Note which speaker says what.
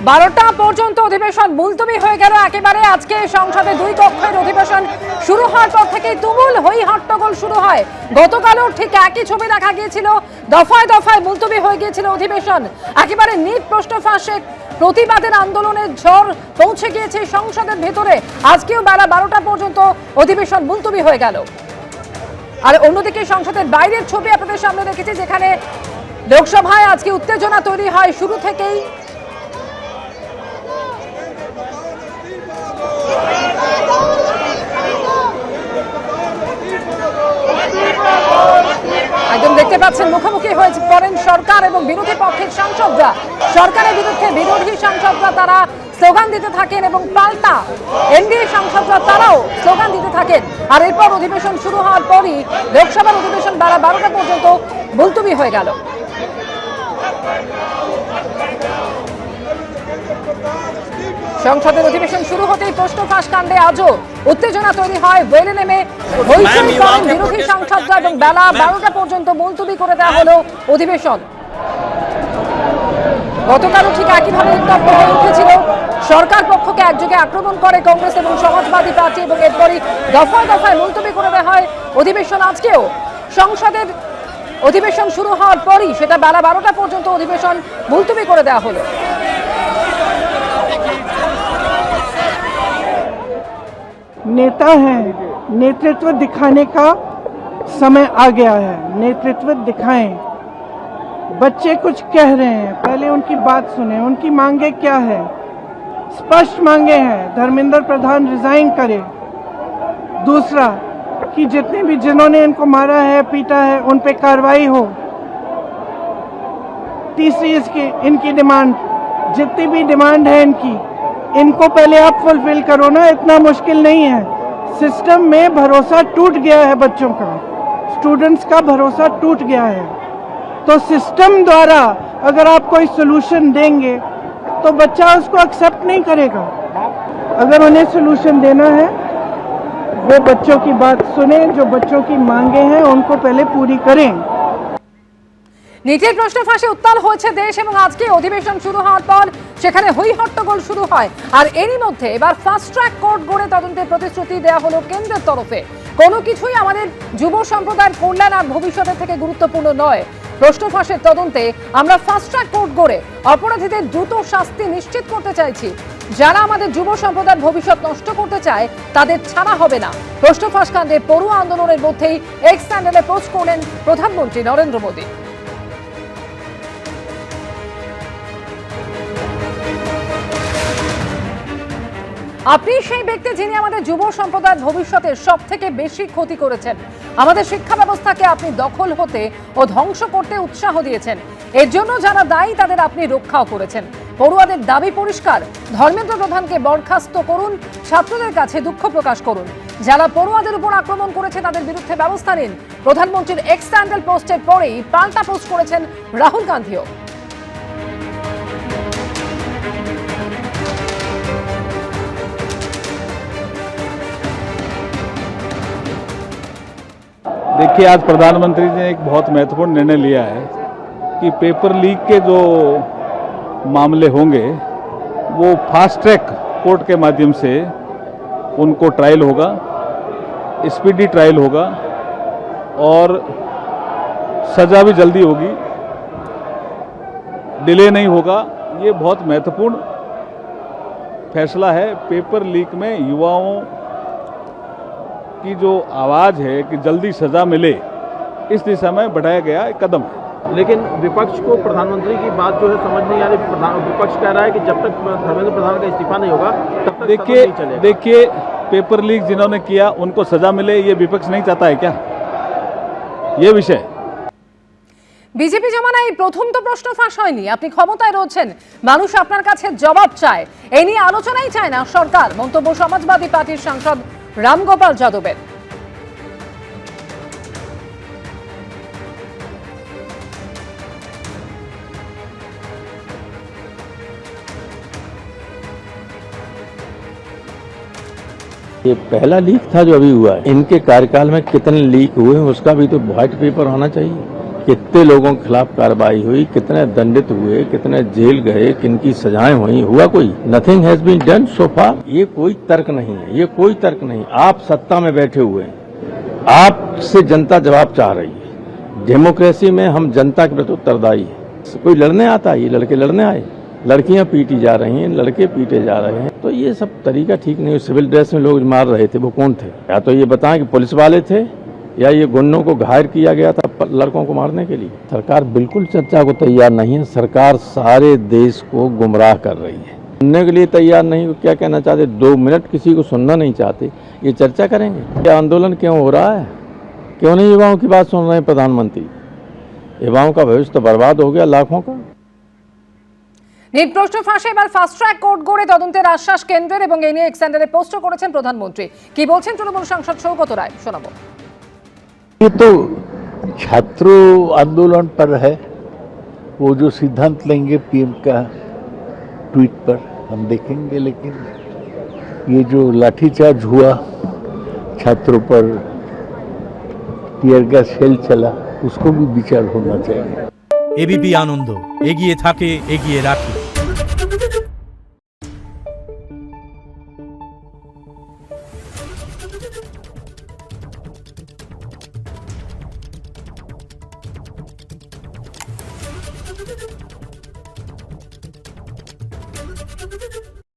Speaker 1: বারোটা পর্যন্ত অধিবেশন মুলতবি হয়ে গেল একেবারে। আজকে সংসদে দুই কক্ষের অধিবেশন শুরু হওয়ার পর থেকেই তুমুল হই হট্টগোল শুরু হয়। গতকালও ঠিক একই ছবি দেখা গিয়েছিল, দফায় দফায় মুলতবি হয়ে গিয়েছিল অধিবেশন। একেবারে নিট প্রশ্ন ফাঁসে প্রতিবাদের আন্দোলনের ঝড় পৌঁছে গিয়েছে সংসদের ভেতরে। আজকেও বেলা 12টা পর্যন্ত অধিবেশন মুলতবি হয়ে গেল। আর অন্যদিকে সংসদের বাইরের ছবি আপনাদের সামনে রেখেছি, যেখানে লোকসভায় আজকে উত্তেজনা তৈরি হয় শুরু থেকেই। একদম দেখতে পাচ্ছেন মুখোমুখি হয়েছে পড়েন সরকার এবং বিরোধী পক্ষের সাংসদরা। সরকারের বিরুদ্ধে বিরোধী সাংসদরা তারা স্লোগান দিতে থাকেন এবং পাল্টা এনডিএ সাংসদরা তারাও স্লোগান দিতে থাকেন। আর এরপর অধিবেশন শুরু হওয়ার পরই লোকসভার অধিবেশন বেলা 12টা পর্যন্ত মুলতবি হয়ে গেল। সংসদের অধিবেশন শুরু হতেই প্রশ্ন ফাঁস কাণ্ডে আজও উত্তেজনা তৈরি হয়। ওয়েলে নেমে হইচই করেন বিরোধী সাংসদরা এবং বেলা 12টা পর্যন্ত মুলতবি করে দেওয়া হলো অধিবেশন। গতকালও ঠিক একইভাবে উত্তপ্ত হয়ে উঠেছিল। সরকার পক্ষকে একযোগে আক্রমণ করে কংগ্রেস এবং সমাজবাদী পার্টি এবং এরপরই দফায় দফায় মুলতবি করে দেওয়া হয় অধিবেশন। আজকেও সংসদের অধিবেশন শুরু হওয়ার পরই সেটা বেলা 12টা পর্যন্ত অধিবেশন মুলতবি করে দেওয়া হলো।
Speaker 2: नेता हैं, नेतृत्व दिखाने का समय आ गया है। नेतृत्व दिखाएं। बच्चे कुछ कह रहे हैं, पहले उनकी बात सुने। उनकी मांगे क्या है? स्पष्ट मांगे हैं, धर्मेंद्र प्रधान रिजाइन करे। दूसरा कि जितने भी जिन्होंने इनको मारा है, पीटा है, उन पे कार्रवाई हो। तीसरी इनकी डिमांड, जितनी भी डिमांड है इनको पहले आप फुलफिल करो ना, इतना मुश्किल नहीं है। सिस्टम में भरोसा टूट गया है, बच्चों का, स्टूडेंट्स का भरोसा टूट गया है। तो सिस्टम द्वारा अगर आप कोई सोल्यूशन देंगे तो बच्चा उसको एक्सेप्ट नहीं करेगा। अगर उन्हें सोल्यूशन देना है, वो बच्चों की बात सुने, जो बच्चों की मांगे हैं उनको पहले पूरी करें।
Speaker 1: নিটের প্রশ্ন ফাঁসে উত্তাল হয়েছে দেশ এবং আজকে অধিবেশন শুরু হওয়ার পর সেখানে হই হট্টগোল শুরু হয়। আর এরই মধ্যে এবার ফাস্ট ট্র্যাক কোর্ট গড়ে তদন্তের প্রতিশ্রুতি দেওয়া হলো কেন্দ্রের তরফে। কোনো কিছুই আমাদের যুব সম্প্রদায়ের কল্যাণ আর ভবিষ্যতের থেকে গুরুত্বপূর্ণ নয়। প্রশ্ন ফাঁসের তদন্তে আমরা ফাস্ট ট্র্যাক কোর্ট গড়ে অপরাধীদের দ্রুত শাস্তি নিশ্চিত করতে চাইছি। যারা আমাদের যুব সম্প্রদায়ের ভবিষ্যৎ নষ্ট করতে চায় তাদের ছাড়া হবে না। প্রশ্ন ফাঁস কাণ্ডে পড়ুয়া আন্দোলনের মধ্যেই এক্স স্যান্ডেলে পোস্ট করলেন প্রধানমন্ত্রী নরেন্দ্র মোদী। আপনি সেই ব্যক্তি যিনি আমাদের যুব সম্প্রদায়ের ভবিষ্যতের সব থেকে বেশি ক্ষতি করেছেন। আমাদের শিক্ষা ব্যবস্থাকে আপনি দখল হতে ও ধ্বংস করতে উৎসাহ দিয়েছেন। এর জন্য যারা দায়ী তাদের আপনি রক্ষাও করেছেন। পড়ুয়াদের দাবি পরিষ্কার, ধর্মেন্দ্র প্রধানকে বরখাস্ত করুন, ছাত্রদের কাছে দুঃখ প্রকাশ করুন। যারা পড়ুয়াদের উপর আক্রমণ করেছে তাদের বিরুদ্ধে ব্যবস্থা নিন। প্রধানমন্ত্রীর এক্স স্যান্ডেল পোস্টের পরেই পাল্টা পোস্ট করেছেন রাহুল গান্ধীও।
Speaker 3: देखिए, आज प्रधानमंत्री ने एक बहुत महत्वपूर्ण निर्णय लिया है कि पेपर लीक के जो मामले होंगे वो फास्ट ट्रैक कोर्ट के माध्यम से उनको ट्रायल होगा, स्पीडी ट्रायल होगा और सज़ा भी जल्दी होगी, डिले नहीं होगा। ये बहुत महत्वपूर्ण फैसला है। पेपर लीक में युवाओं की जो आवाज़ है कि जल्दी सज़ा मिले, इस दिशा में बढ़ाया गया एक कदम है।
Speaker 4: लेकिन विपक्ष को प्रधानमंत्री की बात जो है समझ नहीं आ रही। विपक्ष कह रहा है कि जब तक धर्मेंद्र प्रधान का इस्तीफा नहीं होगा तब तक
Speaker 3: देखिए पेपर लीक जिन्होंने किया उनको सज़ा मिले, ये विपक्ष नहीं चाहता है क्या? ये विषय
Speaker 1: বিজেপি জমানায় প্রথম তো প্রশ্ন ফাঁস হয়নি। আপনি ক্ষমতায় রয়েছেন, মানুষ আপনার কাছে জবাব চায়, এই নিয়ে আলোচনাই চায় না সরকার। মন্তব্য সমাজবাদী পার্টির সাংসদ রামগোপাল যাদবের।
Speaker 5: ये पहला लीक था जो अभी हुआ है। इनके कार्यकाल में कितने लीक हुए उसका भी तो व्हाइट पेपर होना चाहिए। कितने लोगों के खिलाफ कार्रवाई हुई, कितने दंडित हुए, कितने जेल गए, किनकी सजाएं हुई, हुआ कोई? Nothing has been done so far. ये कोई तर्क नहीं है, ये कोई तर्क नहीं। आप सत्ता में बैठे हुए हैं, आपसे जनता जवाब चाह रही है। डेमोक्रेसी में हम जनता के प्रति उत्तरदायी है। कोई लड़ने आता है, ये लड़के लड़ने आए, लड़कियां पीटी जा रही हैं, लड़के पीटे जा रहे हैं, तो ये सब तरीका ठीक नहीं। सिविल ड्रेस में लोग मार रहे थे, वो कौन थे? या तो ये बताएं कि पुलिस वाले थे या ये गुंडों को घायल किया गया था लड़कों को मारने के लिए। सरकार बिल्कुल चर्चा को तैयार नहीं है। सरकार सारे देश को गुमराह कर रही है, सुनने के लिए तैयार नहीं। क्या कहना चाहते? 2 मिनट किसी को सुनना नहीं चाहते, ये चर्चा करेंगे? क्या आंदोलन क्यों हो रहा है? क्यों नहीं युवाओं की बात सुन रहे हैं प्रधानमंत्री? युवाओं का भविष्य तो बर्बाद हो गया, लाखों का।
Speaker 1: নিট প্রশ্ন ফাঁসে এবার ফাস্ট ট্র্যাক কোর্ট গড়ে তদন্তের আশ্বাস কেন্দ্রের এবং এই নিয়ে এক্সেন্ডারে পোস্টও করেছেন প্রধানমন্ত্রী। কি বলছেন তৃণমূল সাংসদ সৌগত রায়, শোনাবো।
Speaker 6: ये तो छात्रों आंदोलन पर है, वो जो सिद्धांत लेंगे पीएम का ट्वीट पर हम देखेंगे, लेकिन ये जो लाठीचार्ज हुआ, छात्रों पर टीयर गैस शेल चला, उसको भी विचार होना चाहिए।
Speaker 7: एबीपी आनंद एगिए थाके एगिए राखे।